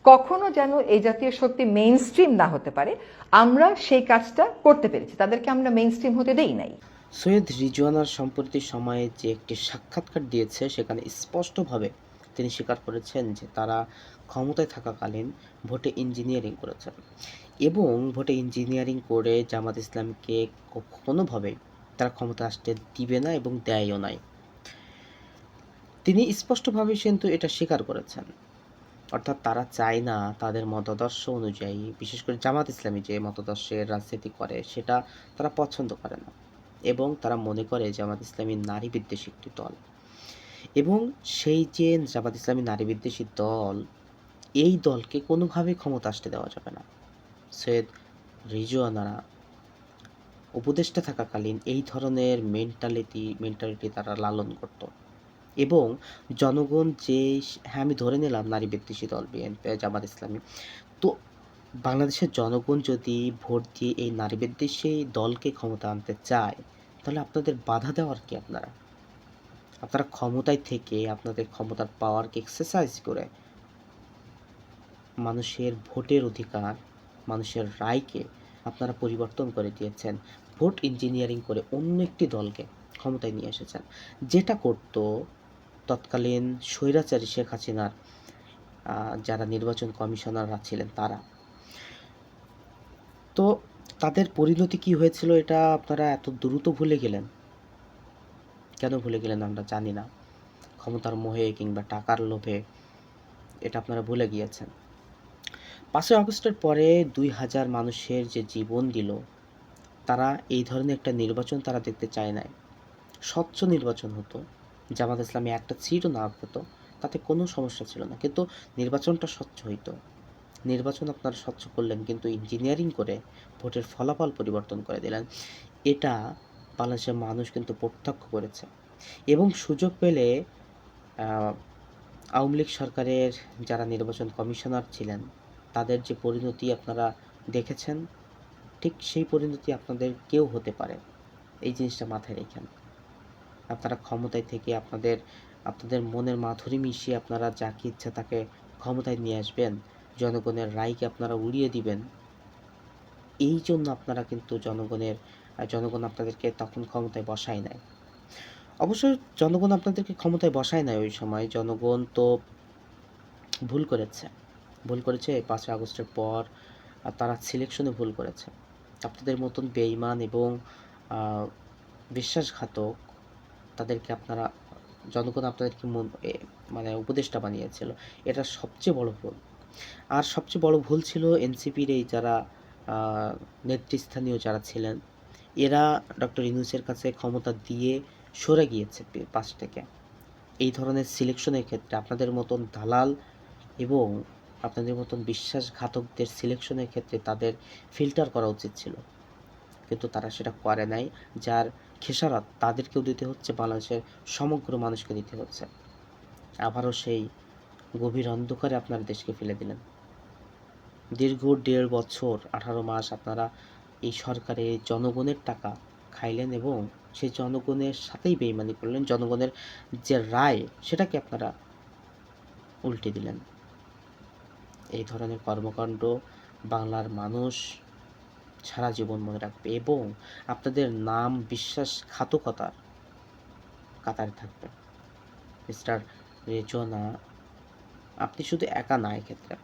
কখনো যেন এই জাতীয় শক্তি মেইন স্ট্রিম না হতে পারে, আমরা সেই কাজটা করতে পেরেছি, তাদেরকে আমরা মেইন স্ট্রিম হতে দেই নাই। সৈয়দ রিজওয়ানার সম্প্রতি সময়ে যে একটি সাক্ষাৎকার দিয়েছে সেখানে স্পষ্টভাবে তিনি স্বীকার করেছেন যে তারা ক্ষমতায় থাকাকালীন ভোটে ইঞ্জিনিয়ারিং করেছেন এবং ভোটে ইঞ্জিনিয়ারিং করে জামাত ইসলামকে কোনোভাবেই তারা ক্ষমতা আসতে দিবে না এবং দেয়ও নাই। তিনি স্পষ্টভাবে কিন্তু এটা স্বীকার করেছেন, অর্থাৎ তারা চায় না তাদের মতাদর্শ অনুযায়ী, বিশেষ করে জামাত ইসলামী যে মতাদর্শের রাজনীতি করে সেটা তারা পছন্দ করে না এবং তারা মনে করে জামাত ইসলামী নারী বিদ্বেষী একটি দল এবং সেই যে জামাত ইসলামী নারী বিদ্বেষী দল, এই দলকে কোনোভাবেই ক্ষমতা আসতে দেওয়া যাবে না। সৈয়দ রিজওয়ানারা উপদেষ্টা থাকাকালীন এই ধরনের মেন্টালিটি তারা লালন করত এবং জনগণ যে, হ্যাঁ আমি ধরে নিলাম নারী বিদ্বেষী দল বিএনপি জামাত ইসলামী, তো বাংলাদেশের জনগণ যদি ভোট দিয়ে এই নারী বিদ্বেষী দলকে ক্ষমতা আনতে চায় তাহলে আপনাদের বাধা দেওয়ার কি? আপনারা ক্ষমতায় থেকে আপনাদের ক্ষমতার পাওয়ারকে এক্সারসাইজ করে মানুষের ভোটের অধিকার, মানুষের রায়কে আপনারা পরিবর্তন করে দিয়েছেন। ভোট ইঞ্জিনিয়ারিং করে অন্য একটি দলকে ক্ষমতায় নিয়ে এসেছেন, যেটা করত তৎকালীন স্বৈরাচারী শেখ হাসিনার যারা নির্বাচন কমিশনাররা ছিলেন তারা। তো তাদের পরিণতি কি হয়েছিল এটা আপনারা এত দ্রুত ভুলে গেলেন। কেন ভুলে গেলেন আমরা জানি না, ক্ষমতার মোহে কিংবা টাকার লোভে এটা আপনারা ভুলে গিয়েছেন। 5ই আগস্টের পরে 2000 মানুষের যে জীবন দিল, তারা এই ধরনের একটা নির্বাচন তারা দেখতে চায় নাই। স্বচ্ছ নির্বাচন হতো, জামাত ইসলামী একটা সিটও না পেত, তাতে কোনো সমস্যা ছিল না, কিন্তু নির্বাচনটা স্বচ্ছ হইতো। নির্বাচন আপনারা স্বচ্ছ করলেন কিন্তু ইঞ্জিনিয়ারিং করে ভোটের ফলাফল পরিবর্তন করে দিলেন। এটা বাংলাদেশের মানুষ কিন্তু প্রত্যক্ষ করেছে এবং সুযোগ পেলে আওয়ামী লীগ সরকারের যারা নির্বাচন কমিশনার ছিলেন তাদের যে পরিণতি আপনারা দেখেছেন, ঠিক সেই পরিণতি আপনাদের কেউ হতে পারে। এই জিনিসটা মাথায় রেখেন। আপনারা ক্ষমতায় থেকে আপনাদের মনের মাধুরী মিশিয়ে আপনারা যাকে ইচ্ছা তাকে ক্ষমতায় নিয়ে আসবেন, জনগণের রায়কে আপনারা উড়িয়ে দিবেন। এই জন্য আপনারা কিন্তু জনগণ আপনাদেরকে তখন ক্ষমতায় বসায় নাই। অবশ্যই জনগণ আপনাদেরকে ক্ষমতায় বসায় নাই ওই সময়। জনগণ তো ভুল করেছে 5ই আগস্টের পর তারা সিলেকশনে ভুল করেছে। আপনাদের মতন বেঈমান এবং বিশ্বাসঘাতক তাদেরকে জনগণ আপনাদেরকে মানে উপদেষ্টা বানিয়েছিল। এটা সবচেয়ে বড় ভুল। আর সবচেয়ে বড় ভুল ছিল এনসিপির এই যারা নেতৃস্থানীয় যারা ছিলেন, এরা ডক্টর ইউনূসের কাছে ক্ষমতা দিয়ে সরে গিয়েছে পাশ থেকে। এই ধরনের সিলেকশনের ক্ষেত্রে আপনাদের মতন দালাল এবং আপনাদের মতন বিশ্বাসঘাতকদের সিলেকশনের ক্ষেত্রে তাদের ফিল্টার করা উচিত ছিল, কিন্তু তারা সেটা করে নাই। যার খেসারত তাদেরকেও দিতে হচ্ছে, বাংলাদেশের সমগ্র মানুষকে দিতে হচ্ছে। আবারও সেই গভীর অন্ধকারে আপনারা দেশকে ফেলে দিলেন। দীর্ঘ 1.5 বছর 18 মাস আপনারা এই সরকারে জনগণের টাকা খাইলেন এবং সেই জনগণের সাথেই বেইমানি করলেন। জনগণের যে রায় সেটাকে আপনারা উল্টে দিলেন। এই ধরনের কর্মকাণ্ড বাংলার মানুষ সারা জীবন মনে রাখবে এবং আপনাদের নাম বিশ্বাসঘাতকতার কাতারে থাকবে। মিস্টার রেজওয়ানা, আপনি শুধু একা না, এক্ষেত্রে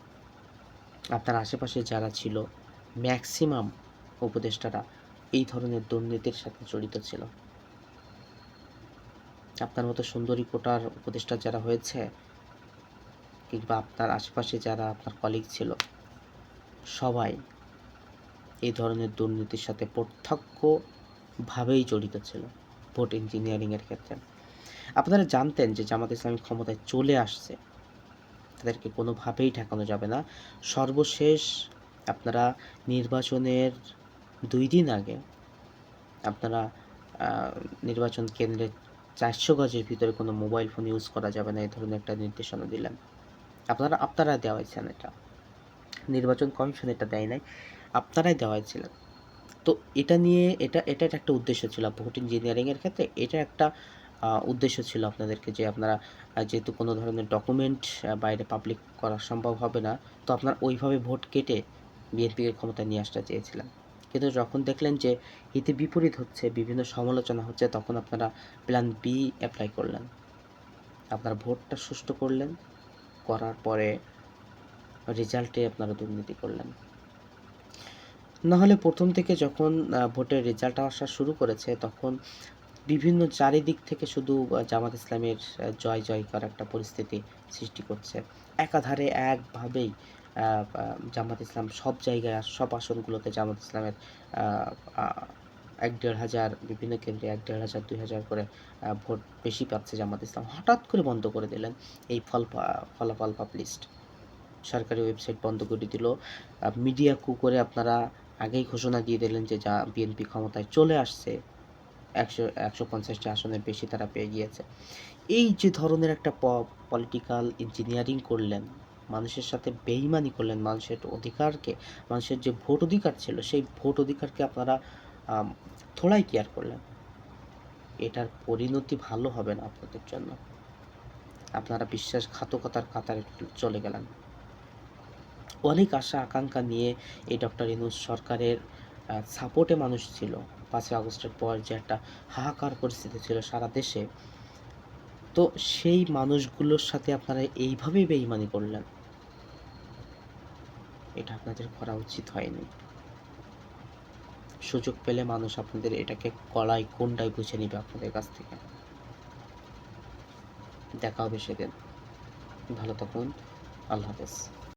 আপনার আশেপাশে যারা ছিল ম্যাক্সিমাম উপদেষ্টারা এই ধরনের দুর্নীতির সাথে জড়িত ছিল। আপনার মতো সুন্দরী কোটার উপদেষ্টা যারা হয়েছে কিংবা আপনার আশেপাশে যারা আপনার কলিগ ছিল, সবাই এই ধরনের দুর্নীতির সাথে প্রত্যক্ষভাবেই জড়িত ছিল ভোট ইঞ্জিনিয়ারিংয়ের ক্ষেত্রে। আপনারা জানতেন যে জামাত ইসলামী ক্ষমতায় চলে আসছে, তাদেরকে কোনোভাবেই ঠেকানো যাবে না। সর্বশেষ আপনারা নির্বাচনের 2 দিন আগে আপনারা নির্বাচন কেন্দ্রে 400 গজের ভিতরে কোনো মোবাইল ফোন ইউজ করা যাবে না, এই ধরনের একটা নির্দেশনা দিলেন। আপনারা দেওয়াইছেন এটা, নির্বাচন কমিশন এটা দেয় নাই, আপনারাই দেওয়াইছিলেন। তো এটা নিয়ে এটা একটা উদ্দেশ্য ছিল ভোট ইঞ্জিনিয়ারিংয়ের ক্ষেত্রে। এটা একটা উদ্দেশ্য ছিল আপনাদেরকে যে আপনারা যেহেতু কোনো ধরনের ডকুমেন্ট বাইরে পাবলিক করা সম্ভব হবে না, তো আপনারা ওইভাবে ভোট কেটে বিএনপিকে ক্ষমতায় নিয়ে আসতে চেয়েছিলেন। কিন্তু যখন দেখলেন যে হিতে বিপরীত হচ্ছে, বিভিন্ন সমালোচনা হচ্ছে, তখন আপনারা প্ল্যান বি অ্যাপ্লাই করলেন। আপনারা ভোটটা সুষ্ঠু করলেন, করার পরে রেজাল্টে আপনারা দুর্নীতি করলেন। নাহলে প্রথম থেকে যখন ভোটের রেজাল্ট আসা শুরু করেছে, তখন বিভিন্ন চারিদিক থেকে শুধু জামাত ইসলামের জয় জয়কার একটা পরিস্থিতি সৃষ্টি করছে। একাধারে একভাবেই জামাত ইসলাম সব জায়গায় সব আসনগুলোতে জামাত ইসলামের ১-১.৫ হাজার, বিভিন্ন কেন্দ্রে ১-১.৫ হাজার ২,০০০ করে ভোট বেশি পাচ্ছে জামাত ইসলাম। হঠাৎ করে বন্ধ করে দিলেন এই ফলাফল পাবলিশড। সরকারি ওয়েবসাইট বন্ধ করে দিল। মিডিয়া কু করে আপনারা আগেই ঘোষণা দিয়ে দিলেন যে বিএনপি ক্ষমতায় চলে আসছে। ১৫০টি আসনের বেশি তারা পেয়ে গিয়েছে। এই যে ধরনের একটা পলিটিক্যাল ইঞ্জিনিয়ারিং করলেন, মানুষের সাথে বেইমানি করলেন, মানুষের যে ভোট অধিকার ছিল, সেই ভোট অধিকারকে আপনারা থোড়াই কেয়ার করলেন। এটার পরিণতি ভালো হবে না আপনাদের জন্য। আপনারা বিশ্বাসঘাতকতার কাতারে চলে গেলেন। অনেক আশা আকাঙ্ক্ষা নিয়ে এই ডক্টর ইউনূস সরকারের সাপোর্টে মানুষ ছিল। ৫ই আগস্টের পর যে একটা হাহাকার পরিস্থিতি ছিল সারা দেশে, তো সেই মানুষগুলোর সাথে আপনারা এইভাবেই বেইমানি করলেন। এটা আপনাদের করা উচিত হয়নি। সুযোগ পেলে মানুষ আপনাদের এটাকে গলায় কোনটায় বুঝে নিবে আপনাদের কাছ থেকে। দেখা হবে সেদিন। ভালো থাকুন। আল্লাহ হাফেজ।